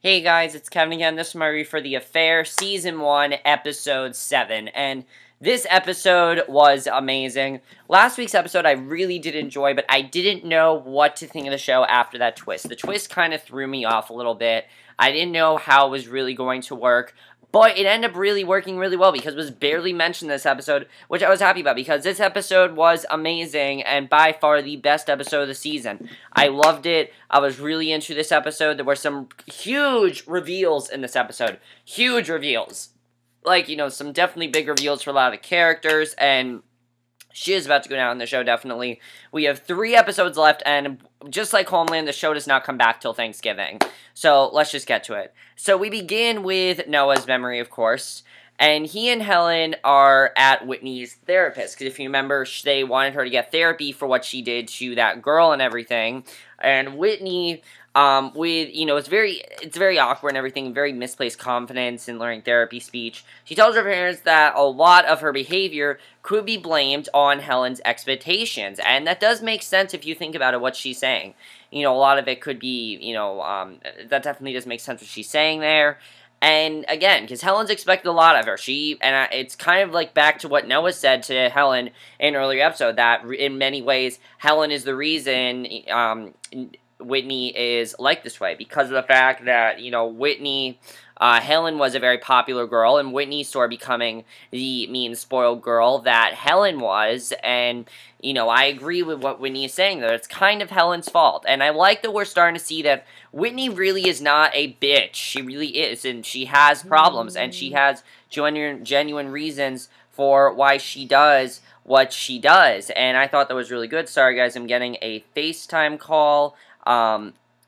Hey guys, it's Kevin again. This is my review for The Affair, Season 1, Episode 7, and this episode was amazing. Last week's episode I really did enjoy, but I didn't know what to think of the show after that twist. The twist kind of threw me off a little bit. I didn't know how it was really going to work, but it ended up really working really well because it was barely mentioned this episode, which I was happy about because this episode was amazing and by far the best episode of the season. I loved it. I was really into this episode. There were some huge reveals in this episode. Huge reveals. Like, some definitely big reveals for a lot of the characters, and she is about to go down in the show, definitely. We have 3 episodes left, and just like Homeland, the show does not come back till Thanksgiving. So, let's just get to it. So, we begin with Noah's memory, of course. And he and Helen are at Whitney's therapist. Because if you remember, they wanted her to get therapy for what she did to that girl and everything. And Whitney, it's very awkward and everything, very misplaced confidence in learning therapy speech. She tells her parents that a lot of her behavior could be blamed on Helen's expectations. And that does make sense if you think about it, what she's saying. A lot of it could be, that definitely does make sense what she's saying there. And again, because Helen's expected a lot of her. It's kind of like back to what Noah said to Helen in an earlier episode, that in many ways, Helen is the reason Whitney is like this way, because of the fact that, Helen was a very popular girl, and Whitney started becoming the mean, spoiled girl that Helen was, and, I agree with what Whitney is saying, though. It's kind of Helen's fault, and I like that we're starting to see that Whitney really is not a bitch. She really is, and she has problems, and she has genuine reasons for why she does what she does, and I thought that was really good. Sorry, guys, I'm getting a FaceTime call.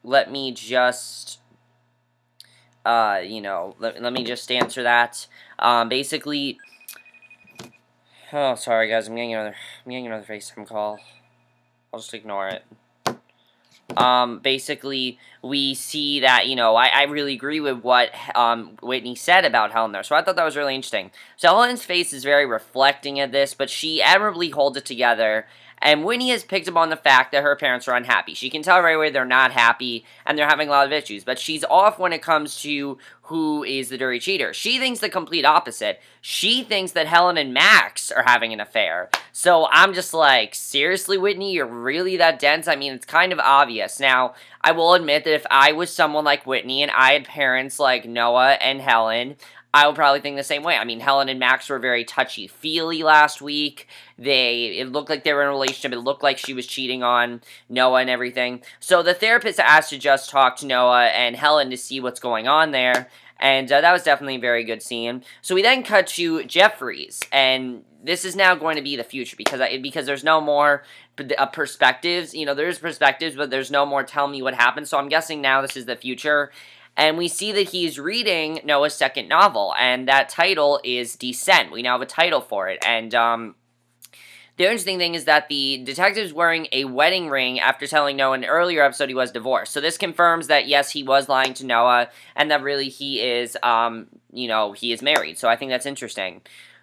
Let me just, let me just answer that. Basically, oh, sorry guys, I'm getting another FaceTime call. I'll just ignore it. Basically, we see that, I really agree with what, Whitney said about Helen there, so I thought that was really interesting. So Helen's face is very reflecting of this, but she admirably holds it together. And Whitney has picked up on the fact that her parents are unhappy. She can tell right away they're not happy, and they're having a lot of issues. But she's off when it comes to who is the dirty cheater. She thinks the complete opposite. She thinks that Helen and Max are having an affair. So I'm just like, seriously, Whitney, you're really that dense? I mean, it's kind of obvious. Now, I will admit that if I was someone like Whitney, and I had parents like Noah and Helen, I would probably think the same way. I mean, Helen and Max were very touchy-feely last week. It looked like they were in a relationship. It looked like she was cheating on Noah and everything. So the therapist asked to just talk to Noah and Helen to see what's going on there. And that was definitely a very good scene. So we then cut to Jefferies. And this is now going to be the future because there's no more perspectives. There's perspectives, but there's no more tell me what happened. So I'm guessing now this is the future. And we see that he's reading Noah's second novel, and that title is Descent. We now have a title for it, and the interesting thing is that the detective's wearing a wedding ring after telling Noah in an earlier episode he was divorced. So this confirms that, yes, he was lying to Noah, and that really he is, he is married. So I think that's interesting.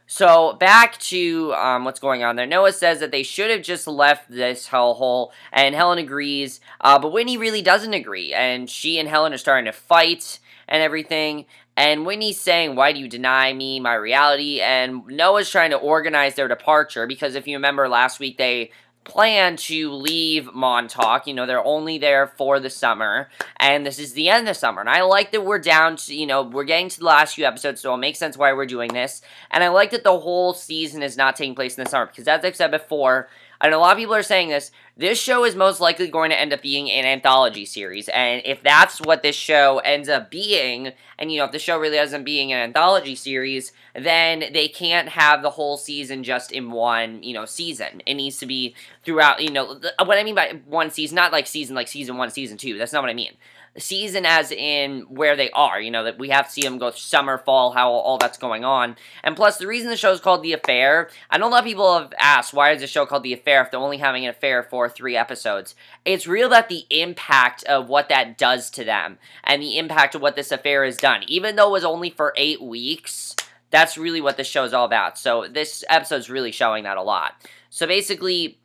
So, back to what's going on there. Noah says that they should have just left this hellhole, and Helen agrees, but Whitney really doesn't agree, and she and Helen are starting to fight and everything, and Whitney's saying, why do you deny me my reality, and Noah's trying to organize their departure, because if you remember last week, they plan to leave Montauk. They're only there for the summer, and this is the end of the summer, and I like that we're down to, we're getting to the last few episodes, so it makes sense why we're doing this, and I like that the whole season is not taking place in the summer, because as I've said before, and a lot of people are saying this show is most likely going to end up being an anthology series, and if that's what this show ends up being, and, if the show really ends up being an anthology series, then they can't have the whole season just in one, season. It needs to be throughout, what I mean by one season, not like season 1, season 2, that's not what I mean. Season as in where they are, that we have to see them go summer, fall, how all that's going on. And plus, the reason the show is called The Affair, I know a lot of people have asked, why is the show called The Affair if they're only having an affair for 3 episodes? It's real that the impact of what that does to them, and the impact of what this affair has done. Even though it was only for 8 weeks, that's really what this show is all about. So this episode's really showing that a lot. So basically,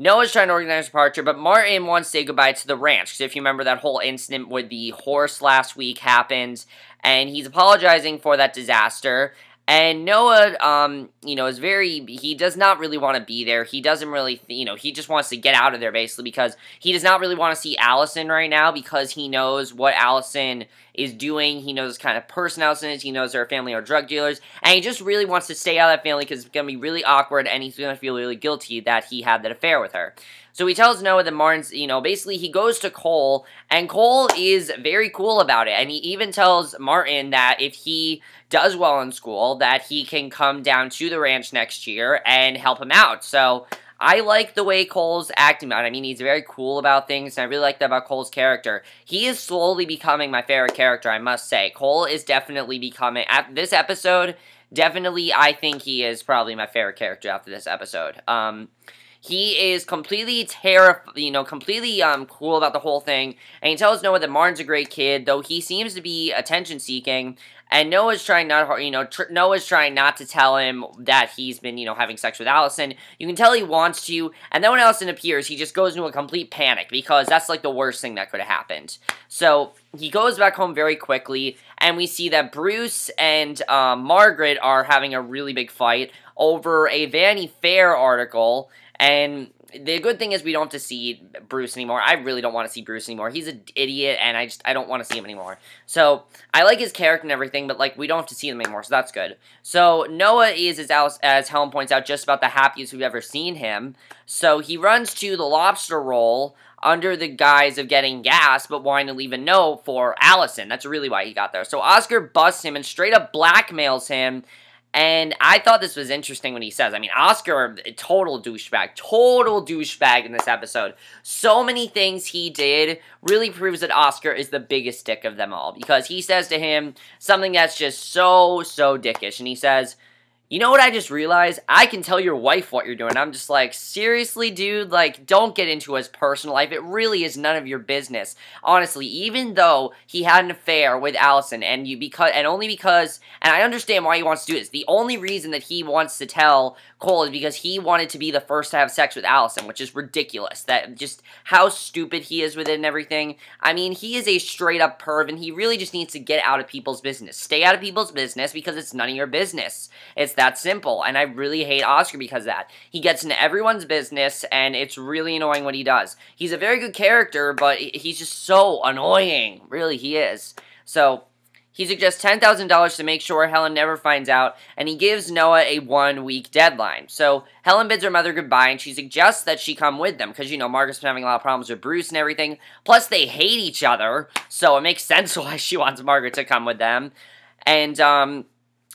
Noah's trying to organize departure, but Martin wants to say goodbye to the ranch. Because if you remember, that whole incident with the horse last week happened, and he's apologizing for that disaster. And Noah, is he does not really want to be there. He doesn't really, he just wants to get out of there, basically, because he does not really want to see Alison right now, because he knows what Alison is doing. He knows the kind of person Alison is. He knows her family are drug dealers, and he just really wants to stay out of that family, because it's going to be really awkward, and he's going to feel really guilty that he had that affair with her. So he tells Noah that Martin's, basically he goes to Cole, and Cole is very cool about it, and he even tells Martin that if he does well in school, that he can come down to the ranch next year and help him out. So I like the way Cole's acting about it. I mean, he's very cool about things, and I really like that about Cole's character. He is slowly becoming my favorite character, I must say. Cole is definitely becoming, after this episode, definitely, I think he is probably my favorite character after this episode. He is completely completely cool about the whole thing, and he tells Noah that Martin's a great kid, though he seems to be attention-seeking, and Noah's trying not to tell him that he's been, having sex with Alison. You can tell he wants to, and then when Alison appears, he just goes into a complete panic, because that's, like, the worst thing that could have happened. So, he goes back home very quickly, and we see that Bruce and Margaret are having a really big fight over a Vanity Fair article. And the good thing is we don't have to see Bruce anymore. I really don't want to see Bruce anymore. He's an idiot, and I don't want to see him anymore. So, I like his character and everything, but, like, we don't have to see him anymore, so that's good. So, Noah is, as Helen points out, just about the happiest we've ever seen him. So, he runs to the lobster roll under the guise of getting gas, but wanting to leave a note for Alison. That's really why he got there. So, Oscar busts him and straight up blackmails him. And I thought this was interesting when he says, I mean, Oscar, total douchebag in this episode. So many things he did really proves that Oscar is the biggest dick of them all. Because he says to him something that's just so dickish. And he says, you know what I just realized? I can tell your wife what you're doing. I'm just like, seriously, dude? Like, don't get into his personal life. It really is none of your business. Honestly, even though he had an affair with Alison, and I understand why he wants to do this. The only reason that he wants to tell Cole is because he wanted to be the first to have sex with Alison, which is ridiculous. That just how stupid he is with it and everything. I mean, he is a straight up perv, and he really just needs to get out of people's business. Stay out of people's business because it's none of your business. It's that simple, and I really hate Oscar because of that. He gets into everyone's business, and it's really annoying what he does. He's a very good character, but he's just so annoying. Really, he is. So, he suggests $10,000 to make sure Helen never finds out, and he gives Noah a 1-week deadline. So, Helen bids her mother goodbye, and she suggests that she come with them, because, Margaret's been having a lot of problems with Bruce and everything. Plus, they hate each other, so it makes sense why she wants Margaret to come with them. And,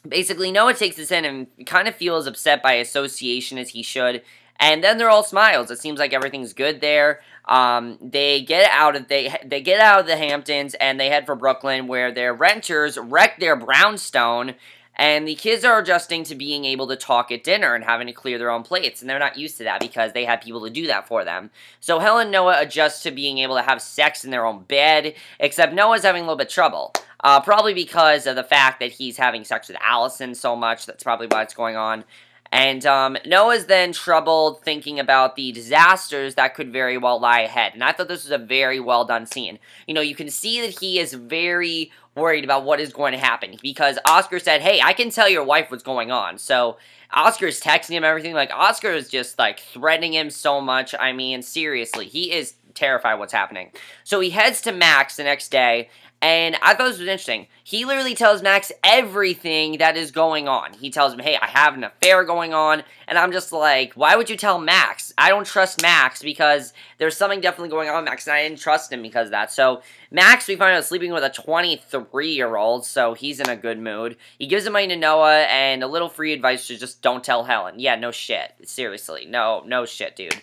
basically, Noah takes this in and kind of feels upset by association, as he should. And then they're all smiles. It seems like everything's good there. They get out of the Hamptons and they head for Brooklyn, where their renters wreck their brownstone. And the kids are adjusting to being able to talk at dinner and having to clear their own plates. And they're not used to that because they had people to do that for them. So Helen and Noah adjust to being able to have sex in their own bed. Except Noah's having a little bit of trouble. Probably because of the fact that he's having sex with Alison so much. That's probably what's going on. And Noah's then troubled thinking about the disasters that could very well lie ahead. And I thought this was a very well done scene. You can see that he is very worried about what is going to happen. Because Oscar said, hey, I can tell your wife what's going on. So Oscar's texting him everything. Like, Oscar is just, like, threatening him so much. I mean, seriously, he is terrified what's happening. So he heads to Max the next day. And I thought this was interesting. He literally tells Max everything that is going on. He tells him, hey, I have an affair going on. And I'm just like, why would you tell Max? I don't trust Max because there's something definitely going on with Max. And I didn't trust him because of that. So Max, we find out, sleeping with a 23-year-old. So he's in a good mood. He gives the money to Noah and a little free advice to just don't tell Helen. Yeah, no shit. Seriously. No shit, dude.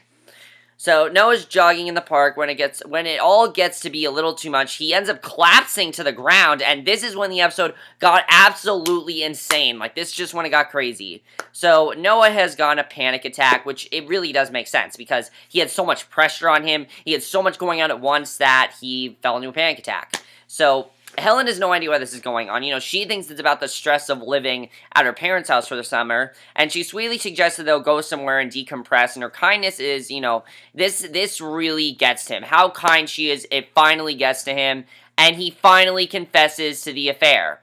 So Noah's jogging in the park. When it all gets to be a little too much, he ends up collapsing to the ground, and this is when the episode got absolutely insane. Like, this is just when it got crazy. So Noah has gotten a panic attack, which it really does make sense, because he had so much pressure on him, he had so much going on at once that he fell into a panic attack. So Helen has no idea why this is going on. You know, she thinks it's about the stress of living at her parents' house for the summer, and she sweetly suggests that they'll go somewhere and decompress, and her kindness is, you know, this really gets to him. How kind she is, it finally gets to him, and he finally confesses to the affair.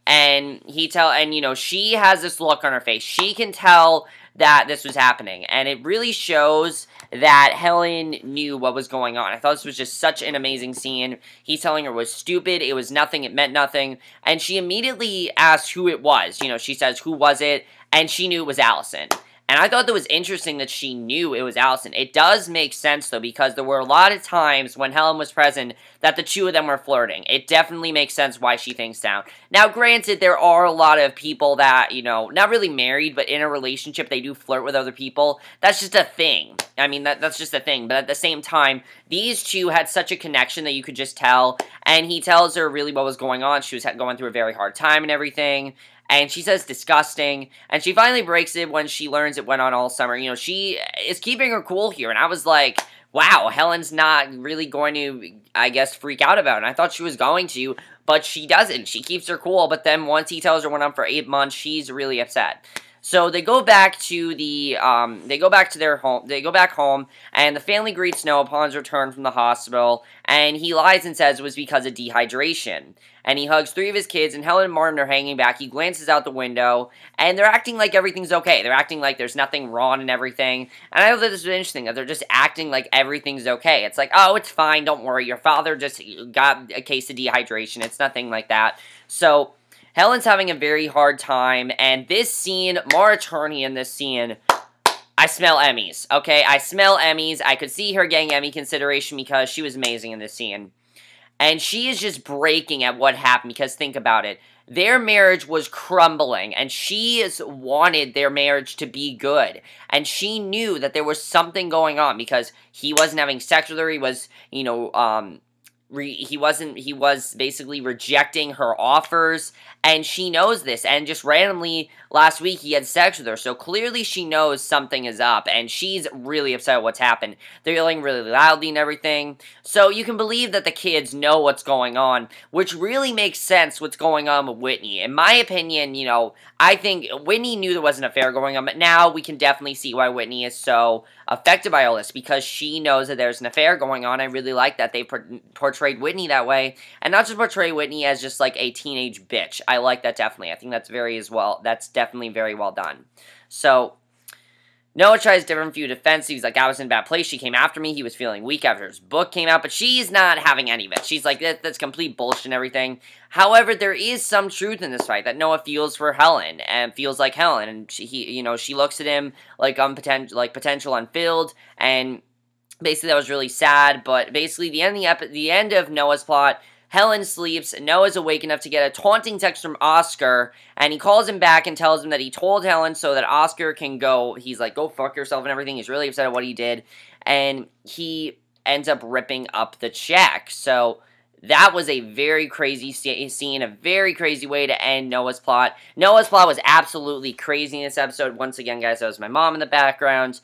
And you know, she has this look on her face. She can tell that this was happening, and it really shows that Helen knew what was going on. I thought this was just such an amazing scene. He's telling her it was stupid, it was nothing, it meant nothing, and she immediately asked who it was. You know, she says, who was it? And she knew it was Alison. And I thought that was interesting that she knew it was Alison. It does make sense, though, because there were a lot of times when Helen was present that the two of them were flirting. It definitely makes sense why she thinks down. Now, granted, there are a lot of people that, you know, not really married, but in a relationship, they do flirt with other people. That's just a thing. I mean, that's just a thing. But at the same time, these two had such a connection that you could just tell. And he tells her really what was going on. She was going through a very hard time and everything. And she says disgusting, and she finally breaks it when she learns it went on all summer. You know, she is keeping her cool here, and I was like, wow, Helen's not really going to, I guess, freak out about it. And I thought she was going to, but she doesn't. She keeps her cool, but then once he tells her went on for 8 months, she's really upset. So they go back to their home. They go back home, and the family greets Noah upon his return from the hospital, and he lies and says it was because of dehydration. And he hugs 3 of his kids, and Helen and Martin are hanging back. He glances out the window, and they're acting like everything's okay. They're acting like there's nothing wrong and everything. And I thought this was interesting, that they're just acting like everything's okay. It's like, oh, it's fine, don't worry. Your father just got a case of dehydration. It's nothing like that. So Helen's having a very hard time, and this scene, Maura Tierney in this scene, I smell Emmys, okay? I smell Emmys. I could see her getting Emmy consideration because she was amazing in this scene. And she is just breaking at what happened, because think about it. Their marriage was crumbling, and she wanted their marriage to be good. And she knew that there was something going on, because he wasn't having sex with her. He was, you know, he was basically rejecting her offers, and she knows this, and just randomly last week he had sex with her, so clearly she knows something is up, and she's really upset at what's happened. They're yelling really loudly and everything, so you can believe that the kids know what's going on, which really makes sense what's going on with Whitney. In my opinion, you know, I think Whitney knew there was an affair going on, but now we can definitely see why Whitney is so affected by all this, because she knows that there's an affair going on. I really like that they portrayed Whitney that way, and not just portray Whitney as just like a teenage bitch. I like that definitely. I think that's that's definitely very well done. So Noah tries different view defense. He's like, I was in a bad place. She came after me. He was feeling weak after his book came out, but she's not having any of it. She's like, that's complete bullshit and everything. However, there is some truth in this fight that Noah feels for Helen and feels like Helen, and she looks at him like potential unfilled, and basically that was really sad. But basically, the end of Noah's plot. Helen sleeps, Noah's awake enough to get a taunting text from Oscar, and he calls him back and tells him that he told Helen so that Oscar can go, he's like, go fuck yourself and everything. He's really upset at what he did, and he ends up ripping up the check. So that was a very crazy scene, a very crazy way to end Noah's plot. Noah's plot was absolutely crazy in this episode. Once again, guys, that was my mom in the background.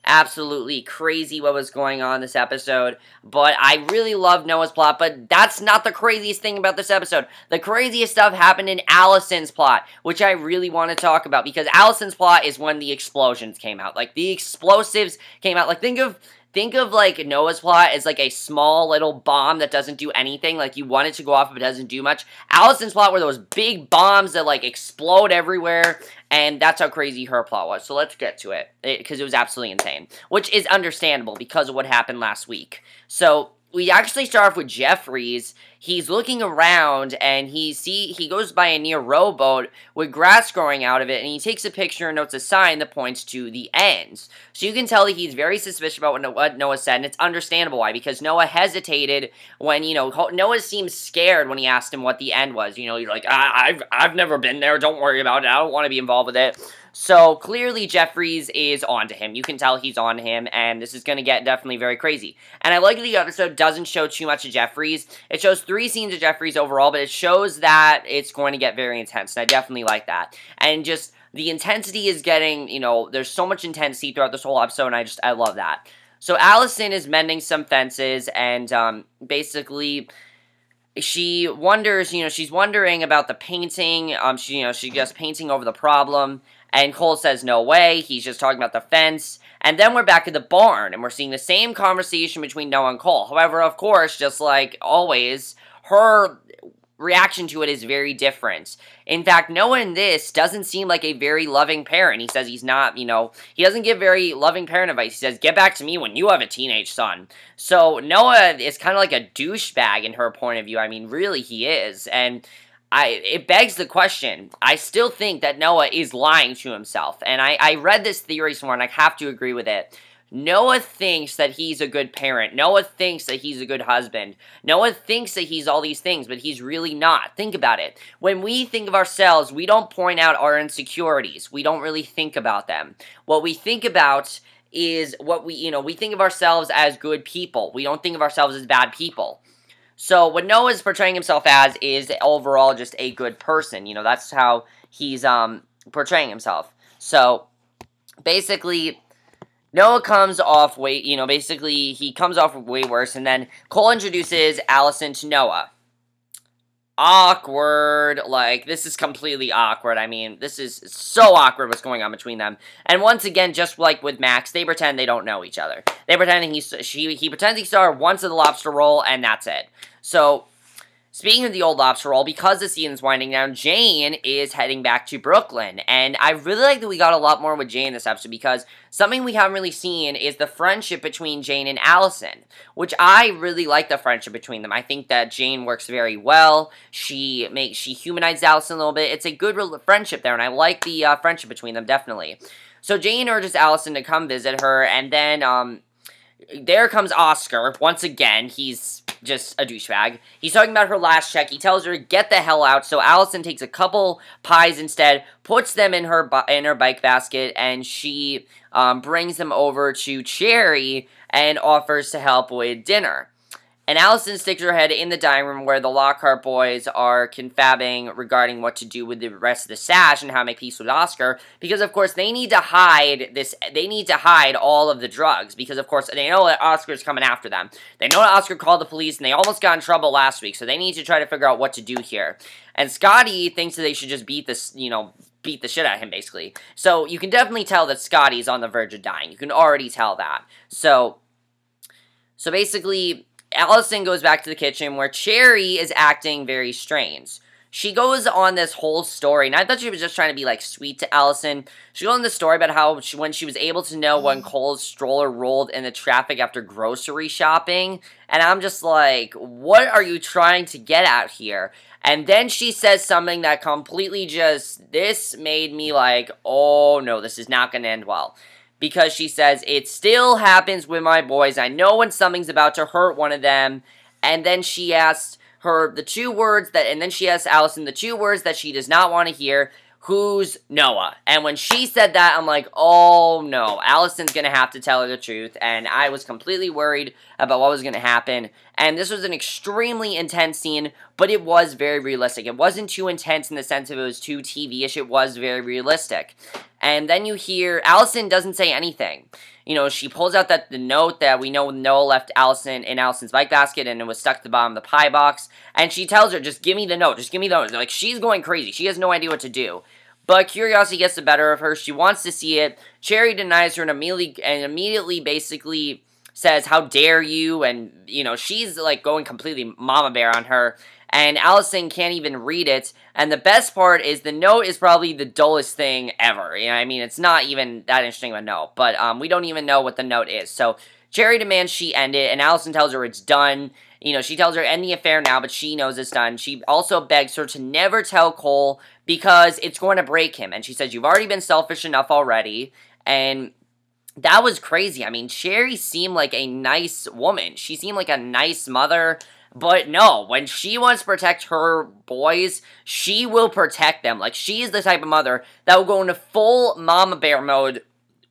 Absolutely crazy what was going on this episode, but I really love Noah's plot, but that's not the craziest thing about this episode. The craziest stuff happened in Alison's plot, which I really want to talk about, because Alison's plot is when the explosions came out. Like, the explosives came out. Like, think of like Noah's plot as like a small little bomb that doesn't do anything. Like, you want it to go off but it doesn't do much. Alison's plot were those big bombs that like explode everywhere, and that's how crazy her plot was. So let's get to it, because it was absolutely insane, which is understandable because of what happened last week. So we actually start off with Jefferies. He's looking around, and he goes by a near rowboat with grass growing out of it, and he takes a picture and notes a sign that points to the ends. So you can tell that he's very suspicious about what Noah said, and it's understandable why, because Noah hesitated when, you know, Noah seemed scared when he asked him what the end was. You know, you're like, I've never been there, don't worry about it, I don't want to be involved with it. So, clearly, Jefferies is onto him. You can tell he's on him, and this is going to get definitely very crazy. And I like that the episode doesn't show too much of Jefferies. It shows 3 scenes of Jefferies overall, but it shows that it's going to get very intense, and I definitely like that. And just, the intensity is getting, you know, there's so much intensity throughout this whole episode, and I love that. So, Alison is mending some fences, and, basically, she wonders, she's wondering about the painting. She's just painting over the problem. And Cole says, no way, he's just talking about the fence. And then we're back at the barn, and we're seeing the same conversation between Noah and Cole. However, of course, just like always, her reaction to it is very different. In fact, Noah in this doesn't seem like a very loving parent. He says he's not, he doesn't give very loving parent advice. He says, get back to me when you have a teenage son. So Noah is kind of like a douchebag in her point of view. I mean, really, he is. And it begs the question. I still think that Noah is lying to himself. And I read this theory somewhere, and I have to agree with it. Noah thinks that he's a good parent. Noah thinks that he's a good husband. Noah thinks that he's all these things, but he's really not. Think about it. When we think of ourselves, we don't point out our insecurities. We don't really think about them. What we think about is we think of ourselves as good people. We don't think of ourselves as bad people. So what Noah's portraying himself as is overall just a good person. That's how he's portraying himself. So basically, Noah comes off way, basically, he comes off way worse, and then Cole introduces Alison to Noah. Awkward, this is completely awkward. I mean, this is so awkward what's going on between them. And once again, just like with Max, they pretend they don't know each other. They pretend he pretends he saw her once at the lobster roll, and that's it. So, speaking of the old lobster roll, because the season's winding down, Jane is heading back to Brooklyn. And I really like that we got a lot more with Jane this episode, because something we haven't really seen is the friendship between Jane and Alison, which I really like the friendship between them. I think that Jane works very well. She humanizes Alison a little bit. It's a good friendship there, and I like the friendship between them, definitely. So Jane urges Alison to come visit her, and then there comes Oscar. Once again, he's just a douchebag. He's talking about her last check. He tells her to get the hell out, so Alison takes a couple pies instead, puts them in her bike basket, and she brings them over to Cherry and offers to help with dinner. And Alison sticks her head in the dining room where the Lockhart boys are confabbing regarding what to do with the rest of the stash and how to make peace with Oscar, because of course they need to hide all of the drugs, because of course they know that Oscar's coming after them. They know that Oscar called the police, and they almost got in trouble last week, so they need to try to figure out what to do here. And Scottie thinks that they should just beat the shit out of him, basically. So you can definitely tell that Scottie's on the verge of dying. You can already tell that. So basically, Alison goes back to the kitchen where Cherry is acting very strange. She goes on this whole story, and I thought she was just trying to be, sweet to Alison. She goes on the story about how when she was able to know when Cole's stroller rolled in the traffic after grocery shopping, and I'm just like, what are you trying to get at here? And then she says something that completely this made me like, oh no, this is not going to end well. Because she says, it still happens with my boys. I know when something's about to hurt one of them. And then she asks Alison the two words that she does not want to hear. Who's Noah? And when she said that, I'm like, oh no, Alison's going to have to tell her the truth. And I was completely worried about what was going to happen. And this was an extremely intense scene, but it was very realistic. It wasn't too intense in the sense of it was too TV-ish. It was very realistic. And then you hear, Alison doesn't say anything. She pulls out the note that we know Noah left Alison in Alison's bike basket, and it was stuck to the bottom of the pie box. And she tells her, just give me the note, just give me the note. She's going crazy. She has no idea what to do. But curiosity gets the better of her. She wants to see it. Cherry denies her and immediately basically says, how dare you? And, she's going completely mama bear on her. And Alison can't even read it. And the best part is the note is probably the dullest thing ever. I mean, it's not even that interesting of a note. But we don't even know what the note is. So Cherry demands she end it, and Alison tells her it's done. She tells her end the affair now, but she knows it's done. She also begs her to never tell Cole because it's going to break him. And she says, you've already been selfish enough already. And that was crazy. I mean, Cherry seemed like a nice woman. She seemed like a nice mother. But no, when she wants to protect her boys, she will protect them. She is the type of mother that will go into full mama bear mode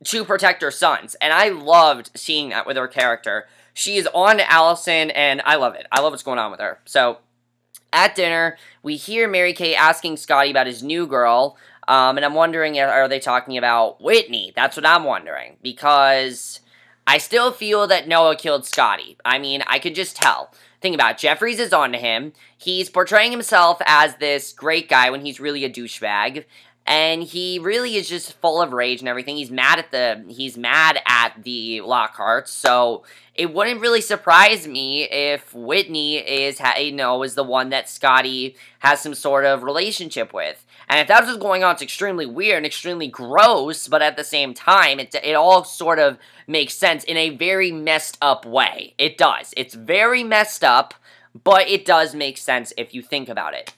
to protect her sons. And I loved seeing that with her character. She is on to Alison, and I love it. I love what's going on with her. So, at dinner, we hear Mary-Kate asking Scottie about his new girl. And I'm wondering, are they talking about Whitney? That's what I'm wondering. Because I still feel that Noah killed Scottie. I mean, I could just tell. Think about it. Jefferies is on to him. He's portraying himself as this great guy when he's really a douchebag. And he really is just full of rage and everything. He's mad at the Lockharts. So it wouldn't really surprise me if Whitney is the one that Scottie has some sort of relationship with. And if that's what's going on, it's extremely weird and extremely gross, but at the same time, it all sort of makes sense in a very messed up way. It does. It's very messed up, but it does make sense if you think about it.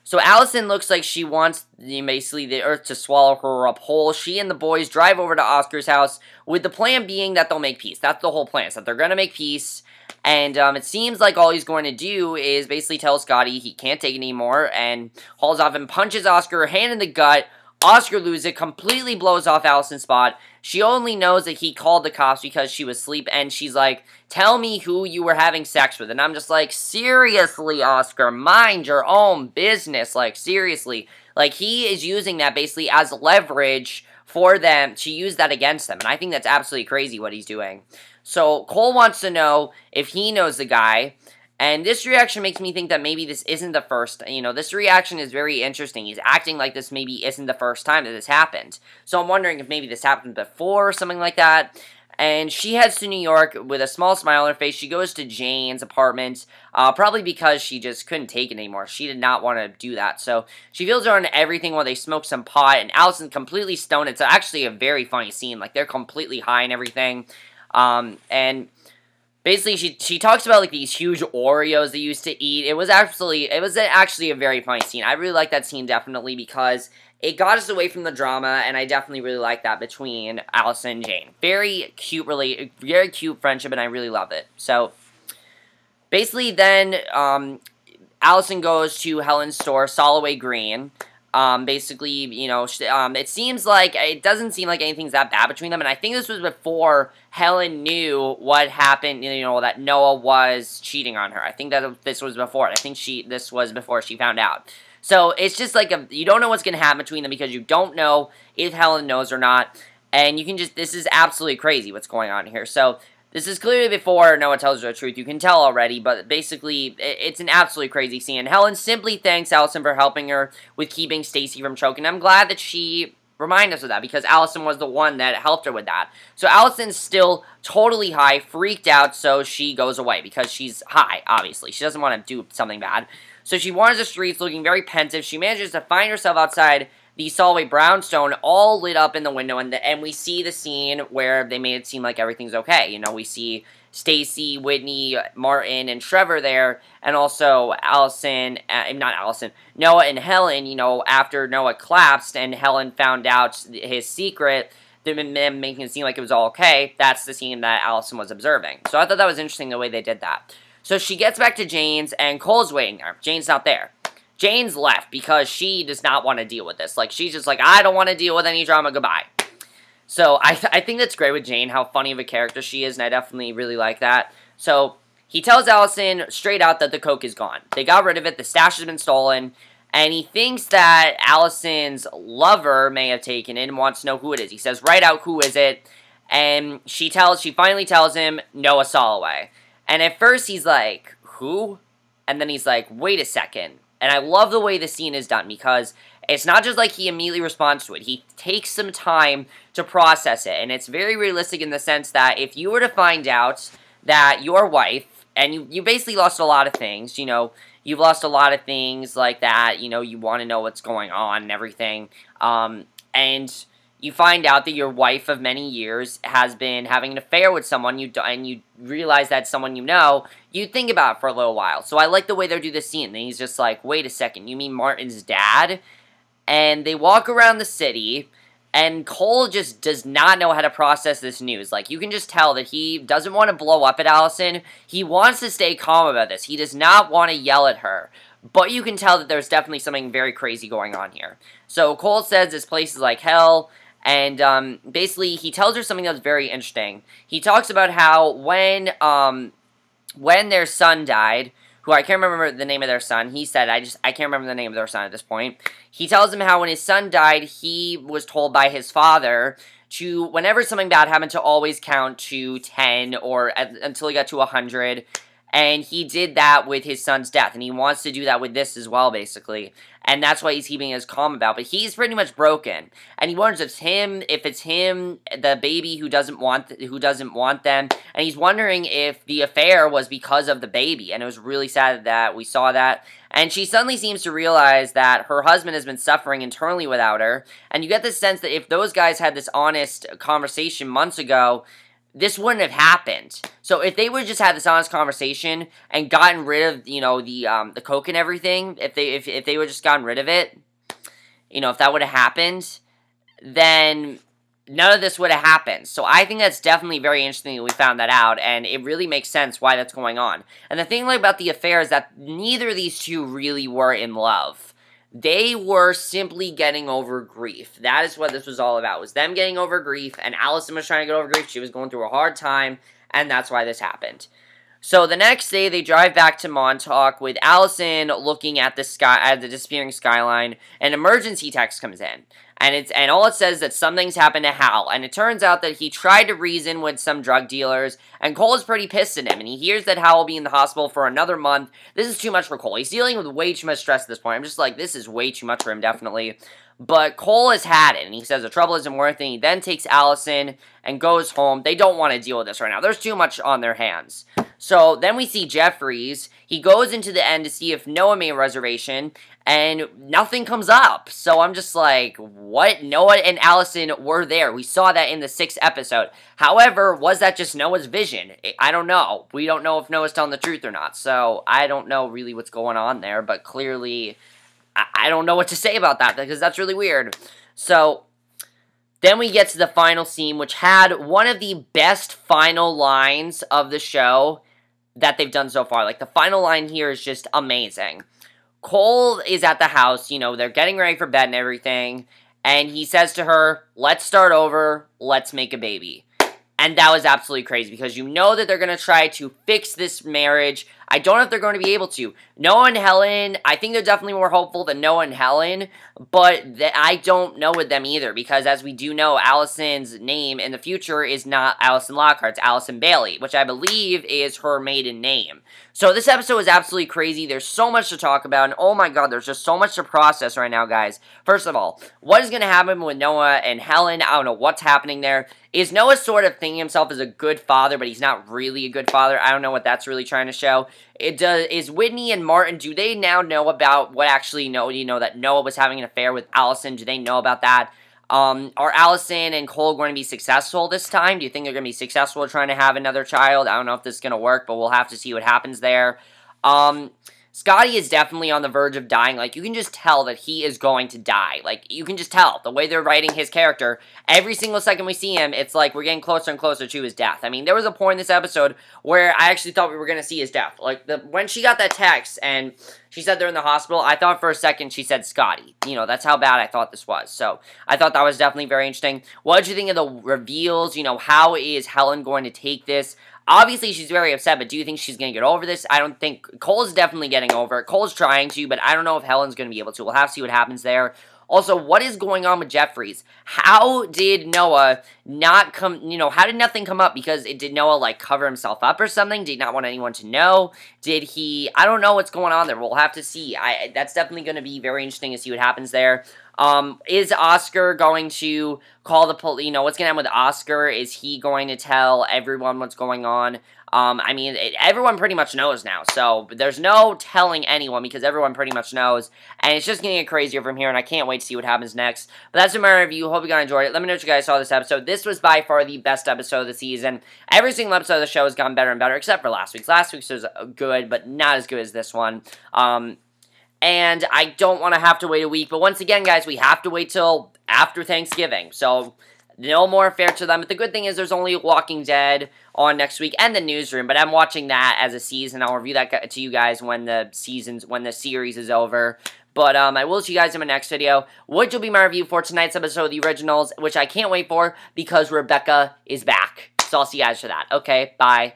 So Alison looks like she wants basically the earth to swallow her up whole. She and the boys drive over to Oscar's house with the plan being that they'll make peace. That's the whole plan, is that they're going to make peace. And it seems like all he's going to do is basically tell Scottie he can't take it anymore and hauls off and punches Oscar, hand in the gut. Oscar loses it, completely blows off Alison's spot. She only knows that he called the cops because she was asleep, and she's like, tell me who you were having sex with. And I'm just like, seriously, Oscar, mind your own business. Like, seriously. Like, he is using that basically as leverage for them to use that against them. And I think that's absolutely crazy what he's doing. So Cole wants to know if he knows the guy. And this reaction makes me think that maybe this isn't the first, this reaction is very interesting. He's acting like this maybe isn't the first time that this happened. So I'm wondering if maybe this happened before or something like that. And she heads to New York with a small smile on her face. She goes to Jane's apartment, probably because she just couldn't take it anymore. She did not want to do that. So she feels her on everything while they smoke some pot. And Alison's completely stoned. It's actually a very funny scene. Like, they're completely high and everything. And basically, she talks about, like, these huge Oreos they used to eat. It was actually a very funny scene. I really like that scene, definitely, because it got us away from the drama, and I definitely really like that between Alison and Jane. Very cute friendship, and I really love it. So, basically, then, Alison goes to Helen's store, Soloway Green. Basically, it doesn't seem like anything's that bad between them, and I think this was before Helen knew what happened, that Noah was cheating on her. I think that this was before. I think this was before she found out. So, it's just like, you don't know what's going to happen between them because you don't know if Helen knows or not, and this is absolutely crazy what's going on here. So, this is clearly before Noah tells her the truth. You can tell already, but basically, it's an absolutely crazy scene. Helen simply thanks Alison for helping her with keeping Stacy from choking. I'm glad that she reminded us of that, because Alison was the one that helped her with that. So Alison's still totally high, freaked out, so she goes away, because she's high, obviously. She doesn't want to do something bad. So she wanders the streets looking very pensive. She manages to find herself outside the Soloway brownstone, all lit up in the window, and we see the scene where they made it seem like everything's okay. We see Stacy, Whitney, Martin, and Trevor there, and also Noah and Helen, after Noah collapsed and Helen found out his secret, them making it seem like it was all okay. That's the scene that Alison was observing. So I thought that was interesting the way they did that. So she gets back to Jane's, and Cole's waiting there. Jane's not there. Jane's left because she does not want to deal with this. Like, she's just like, I don't want to deal with any drama, goodbye. So, I think that's great with Jane, how funny of a character she is, and I definitely really like that. So, he tells Alison straight out that the coke is gone. They got rid of it, the stash has been stolen, and he thinks that Alison's lover may have taken it and wants to know who it is. He says, right out, who is it? And she finally tells him, Noah Soloway. And at first, he's like, who? And then he's like, wait a second. And I love the way the scene is done, because it's not just like he immediately responds to it. He takes some time to process it. And it's very realistic in the sense that if you were to find out that your wife, and you basically lost a lot of things, you've lost a lot of things like that, you want to know what's going on and everything, and you find out that your wife of many years has been having an affair with someone, and you realize that's someone you think about it for a little while. So I like the way they do this scene. And he's just like, wait a second, you mean Martin's dad? And they walk around the city, and Cole just does not know how to process this news. Like, you can just tell that he doesn't want to blow up at Alison. He wants to stay calm about this. He does not want to yell at her. But you can tell that there's definitely something very crazy going on here. So Cole says this place is like hell. And, basically, he tells her something that's very interesting. He talks about how when their son died, who I can't remember the name of their son, he said, I can't remember the name of their son at this point. He tells him how when his son died, he was told by his father, to, whenever something bad happened, to always count to 10 or until he got to 100. And he did that with his son's death, and he wants to do that with this as well, basically. And that's why he's keeping his calm about. But he's pretty much broken, and he wonders if it's him, the baby who doesn't want them, and he's wondering if the affair was because of the baby. And it was really sad that we saw that. And she suddenly seems to realize that her husband has been suffering internally without her. And you get the sense that if those guys had this honest conversation months ago, this wouldn't have happened. So if they would just had this honest conversation and gotten rid of, the coke and everything, if they would just gotten rid of it, if that would have happened, then none of this would have happened. So I think that's definitely very interesting that we found that out, and it really makes sense why that's going on. And the thing about the affair is that neither of these two really were in love. They were simply getting over grief. That is what this was all about, was them getting over grief, and Alison was trying to get over grief. She was going through a hard time, and that's why this happened. So the next day, they drive back to Montauk with Alison looking at the disappearing skyline. An emergency text comes in, and all it says is that something's happened to Hal. And it turns out that he tried to reason with some drug dealers, and Cole is pretty pissed at him. And he hears that Hal will be in the hospital for another month. This is too much for Cole. He's dealing with way too much stress at this point. I'm just like, this is way too much for him, definitely. But Cole has had it, and he says the trouble isn't worth it. He then takes Alison and goes home. They don't want to deal with this right now. There's too much on their hands. So then we see Jefferies. He goes into the end to see if Noah made a reservation, and nothing comes up. So I'm just like, what? Noah and Alison were there. We saw that in the 6th episode. However, was that just Noah's vision? I don't know. We don't know if Noah's telling the truth or not. So I don't know really what's going on there, but clearly I don't know what to say about that, because that's really weird. So then we get to the final scene, which had one of the best final lines of the show that they've done so far. Like, the final line here is just amazing. Cole is at the house, they're getting ready for bed and everything, and he says to her, let's start over, let's make a baby. And that was absolutely crazy, because you know that they're going to try to fix this marriage. I don't know if they're going to be able to. Noah and Helen, I think they're definitely more hopeful than Noah and Helen, but I don't know with them either, because as we do know, Alison's name in the future is not Alison Lockhart, it's Alison Bailey, which I believe is her maiden name. So this episode is absolutely crazy. There's so much to talk about, and oh my god, there's just so much to process right now, guys. First of all, what is going to happen with Noah and Helen? I don't know what's happening there. Is Noah sort of thinking himself as a good father, but he's not really a good father? I don't know what that's really trying to show. Is Whitney and Martin, do they now know about what actually that Noah was having an affair with Alison? Do they know about that? Are Alison and Cole going to be successful this time? Do you think they're going to be successful trying to have another child? I don't know if this is going to work, but we'll have to see what happens there. Scottie is definitely on the verge of dying. Like, you can just tell that he is going to die. Like, you can just tell. The way they're writing his character, every single second we see him, it's like we're getting closer and closer to his death. I mean, there was a point in this episode where I actually thought we were going to see his death. Like, when she got that text and she said they're in the hospital, I thought for a second she said Scottie. That's how bad I thought this was. So, I thought that was definitely very interesting. What did you think of the reveals? How is Helen going to take this? Obviously, she's very upset, but do you think she's going to get over this? I don't think. Cole's definitely getting over it. Cole's trying to, but I don't know if Helen's going to be able to. We'll have to see what happens there. Also, what is going on with Jefferies? How did Noah not come, how did nothing come up? Because did Noah, cover himself up or something? Did he not want anyone to know? Did he, I don't know what's going on there. We'll have to see. That's definitely going to be very interesting to see what happens there. Is Oscar going to call the police? What's going to happen with Oscar? Is he going to tell everyone what's going on? I mean, everyone pretty much knows now, so there's no telling anyone because everyone pretty much knows, and it's just going to get crazier from here, and I can't wait to see what happens next. But that's my review. Hope you guys enjoyed it. Let me know what you guys saw this episode. This was by far the best episode of the season. Every single episode of the show has gotten better and better, except for last week's. Last week's was good, but not as good as this one. And I don't want to have to wait a week, but once again, guys, we have to wait till after Thanksgiving, so no more fair to them. But the good thing is there's only Walking Dead on next week and the Newsroom, but I'm watching that as a season. I'll review that to you guys when the series is over. But I will see you guys in my next video, which will be my review for tonight's episode of The Originals, which I can't wait for because Rebecca is back. So I'll see you guys for that. Okay, bye.